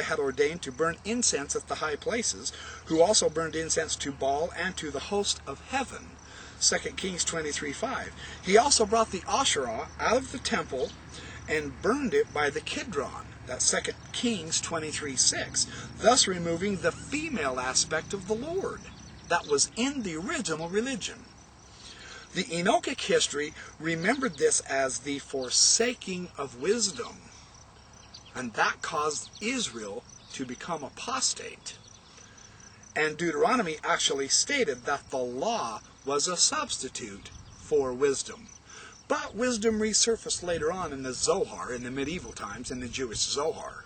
had ordained to burn incense at the high places, who also burned incense to Baal and to the host of heaven. 2 Kings 23:5. He also brought the Asherah out of the temple and burned it by the Kidron. That's 2 Kings 23:6. Thus removing the female aspect of the Lord that was in the original religion. The Enochic history remembered this as the forsaking of wisdom, and that caused Israel to become apostate. And Deuteronomy actually stated that the law was a substitute for wisdom. But wisdom resurfaced later on in the Zohar, in the medieval times, in the Jewish Zohar.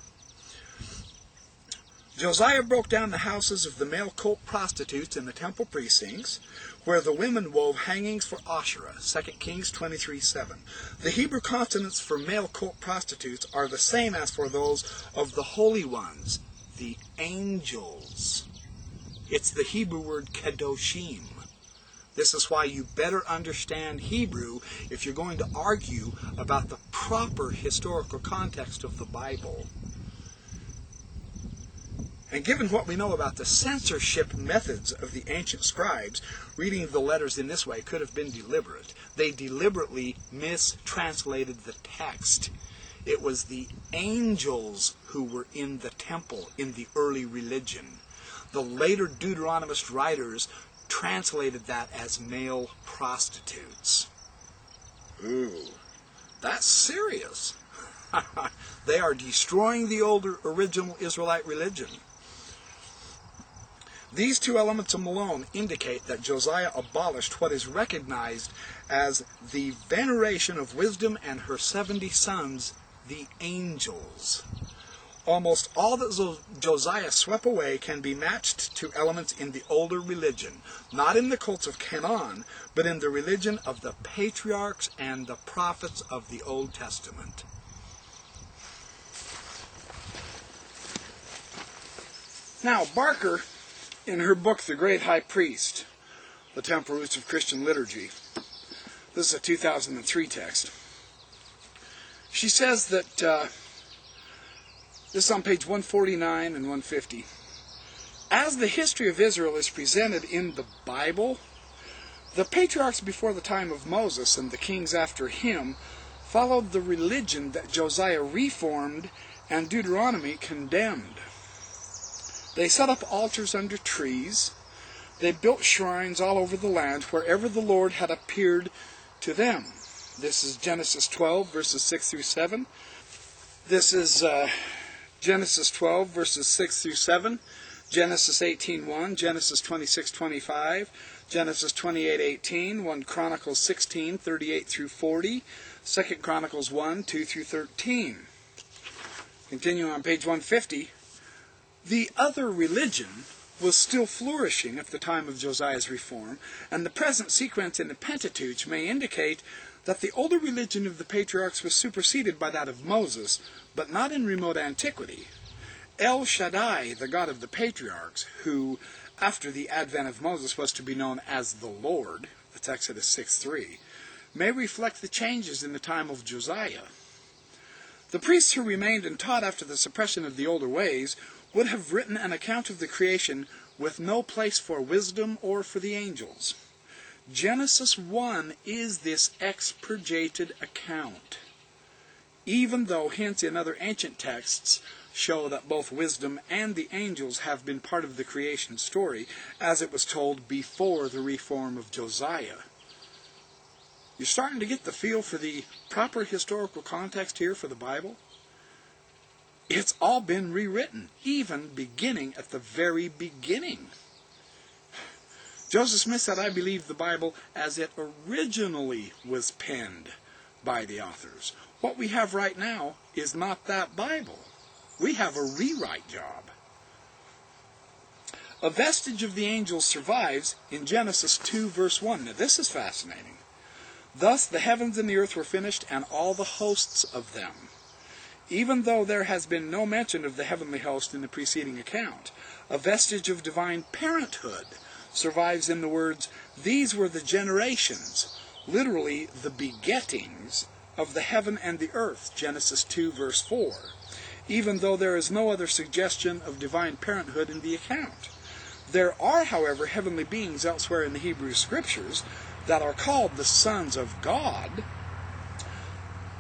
Josiah broke down the houses of the male cult prostitutes in the temple precincts, where the women wove hangings for Asherah, 2 Kings 23:7. The Hebrew consonants for male cult prostitutes are the same as for those of the holy ones, the angels. It's the Hebrew word kedoshim. This is why you better understand Hebrew if you're going to argue about the proper historical context of the Bible. And given what we know about the censorship methods of the ancient scribes, reading the letters in this way could have been deliberate. They deliberately mistranslated the text. It was the angels who were in the temple in the early religion. The later Deuteronomist writers translated that as male prostitutes. Ooh, that's serious. They are destroying the older original Israelite religion. These two elements alone indicate that Josiah abolished what is recognized as the veneration of wisdom and her 70 sons, the angels. Almost all that Josiah swept away can be matched to elements in the older religion, not in the cults of Canaan, but in the religion of the patriarchs and the prophets of the Old Testament. Now, Barker, in her book, The Great High Priest, The Temple Roots of Christian Liturgy, this is a 2003 text, she says that, this is on page 149 and 150, as the history of Israel is presented in the Bible, the patriarchs before the time of Moses and the kings after him followed the religion that Josiah reformed and Deuteronomy condemned. They set up altars under trees. They built shrines all over the land wherever the Lord had appeared to them. This is Genesis 12, verses 6 through 7. This is Genesis 12, verses 6 through 7. Genesis 18:1, Genesis 26:25, Genesis 28:18, 1 Chronicles 16:38 through 40, 2 Chronicles 1:2 through 13. Continuing on page 150. The other religion was still flourishing at the time of Josiah's reform, and the present sequence in the Pentateuch may indicate that the older religion of the patriarchs was superseded by that of Moses, but not in remote antiquity. El Shaddai, the God of the patriarchs, who, after the advent of Moses, was to be known as the Lord, that's Exodus 6:3, may reflect the changes in the time of Josiah. The priests who remained and taught after the suppression of the older ways would have written an account of the creation with no place for wisdom or for the angels. Genesis 1 is this expurgated account, even though hints in other ancient texts show that both wisdom and the angels have been part of the creation story, as it was told before the reform of Josiah. You're starting to get the feel for the proper historical context here for the Bible? It's all been rewritten, even beginning at the very beginning. Joseph Smith said, I believe the Bible as it originally was penned by the authors. What we have right now is not that Bible. We have a rewrite job. A vestige of the angels survives in Genesis 2, verse 1. Now this is fascinating. Thus the heavens and the earth were finished, and all the hosts of them. Even though there has been no mention of the heavenly host in the preceding account, a vestige of divine parenthood survives in the words, these were the generations, literally the begettings, of the heaven and the earth, Genesis 2, verse 4. even though there is no other suggestion of divine parenthood in the account. There are, however, heavenly beings elsewhere in the Hebrew Scriptures that are called the sons of God.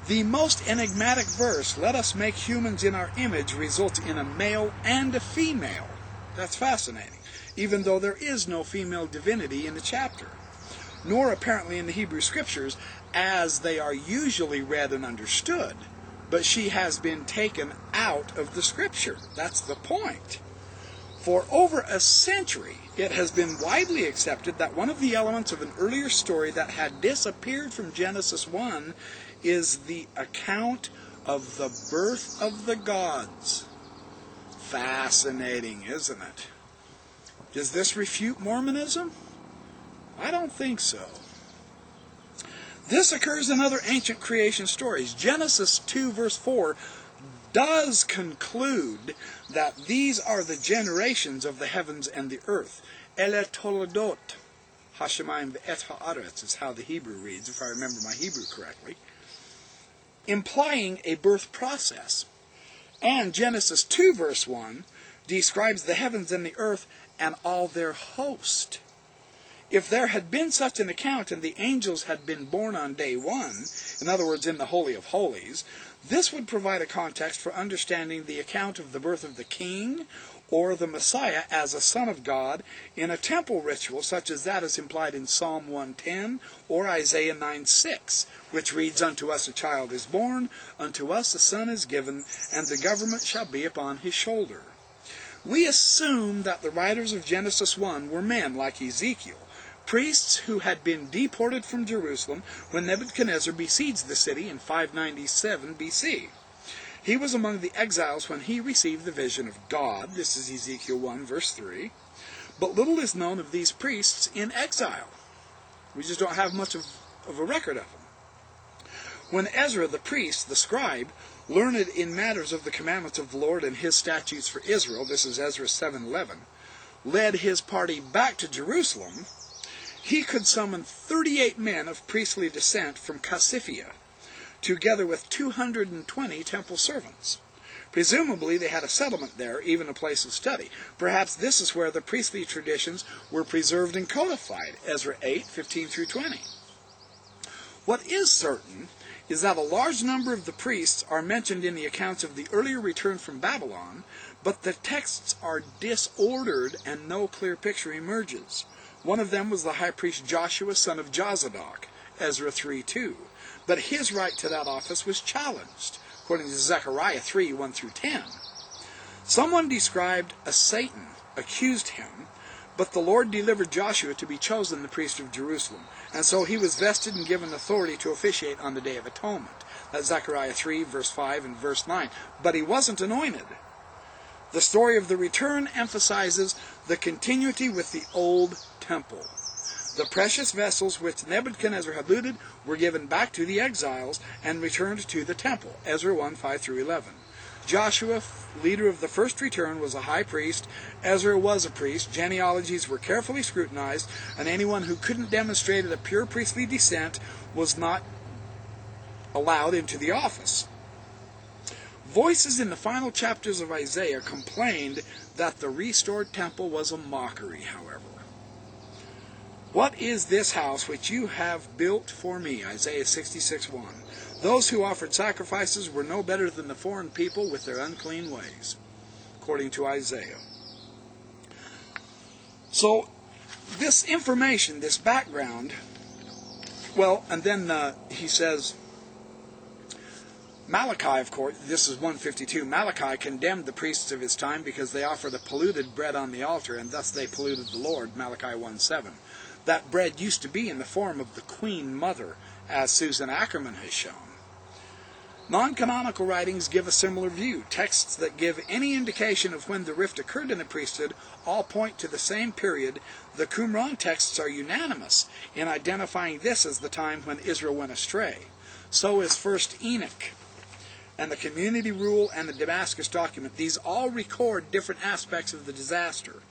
The most enigmatic verse, "Let us make humans in our image," results in a male and a female. That's fascinating, even though there is no female divinity in the chapter, nor apparently in the Hebrew Scriptures as they are usually read and understood. But she has been taken out of the Scripture. That's the point. For over a century, it has been widely accepted that one of the elements of an earlier story that had disappeared from Genesis 1 is the account of the birth of the gods. Fascinating, isn't it? Does this refute Mormonism? I don't think so. This occurs in other ancient creation stories. Genesis 2 verse 4 does conclude that these are the generations of the heavens and the earth. Ele toledot hashemayim ve'et ha'aretz is how the Hebrew reads, if I remember my Hebrew correctly, implying a birth process. And Genesis 2 verse 1 describes the heavens and the earth and all their host. If there had been such an account and the angels had been born on day one, in other words, in the Holy of Holies, this would provide a context for understanding the account of the birth of the king or the Messiah as a son of God in a temple ritual such as that is implied in Psalm 110 or Isaiah 9:6, which reads, "Unto us a child is born, unto us a son is given, and the government shall be upon his shoulder." We assume that the writers of Genesis 1 were men like Ezekiel, priests who had been deported from Jerusalem when Nebuchadnezzar besieged the city in 597 BC. He was among the exiles when he received the vision of God. This is Ezekiel 1 verse 3. But little is known of these priests in exile. We just don't have much of a record of them. When Ezra the priest, the scribe, learned in matters of the commandments of the Lord and his statutes for Israel, this is Ezra 7:11, led his party back to Jerusalem, he could summon 38 men of priestly descent from Casiphia, together with 220 temple servants. Presumably they had a settlement there, even a place of study. Perhaps this is where the priestly traditions were preserved and codified, Ezra 8:15 through 20. What is certain is that a large number of the priests are mentioned in the accounts of the earlier return from Babylon, but the texts are disordered and no clear picture emerges. One of them was the high priest Joshua, son of Jozadak, Ezra 3:2. But his right to that office was challenged, according to Zechariah 3:1 through 10. Someone described a Satan accused him, but the Lord delivered Joshua to be chosen the priest of Jerusalem, and so he was vested and given authority to officiate on the Day of Atonement. That's Zechariah 3, verse 5 and verse 9. But he wasn't anointed. The story of the return emphasizes the continuity with the old temple. The precious vessels which Nebuchadnezzar had looted were given back to the exiles and returned to the temple, Ezra 1, 5 through 11. Joshua, leader of the first return, was a high priest. Ezra was a priest. Genealogies were carefully scrutinized, and anyone who couldn't demonstrate a pure priestly descent was not allowed into the office. Voices in the final chapters of Isaiah complained that the restored temple was a mockery, however. "What is this house which you have built for me?" Isaiah 66:1. "Those who offered sacrifices were no better than the foreign people with their unclean ways," according to Isaiah. So, this information, this background, well, and then he says, Malachi, of course, this is 152, Malachi condemned the priests of his time because they offered a polluted bread on the altar, and thus they polluted the Lord, Malachi 1:7. That bread used to be in the form of the Queen Mother, as Susan Ackerman has shown. Non-canonical writings give a similar view. Texts that give any indication of when the rift occurred in the priesthood all point to the same period. The Qumran texts are unanimous in identifying this as the time when Israel went astray. So is 1 Enoch and the community rule and the Damascus document. These all record different aspects of the disaster.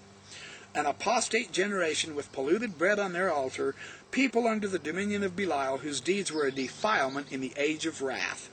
An apostate generation with polluted bread on their altar, people under the dominion of Belial whose deeds were a defilement in the age of wrath.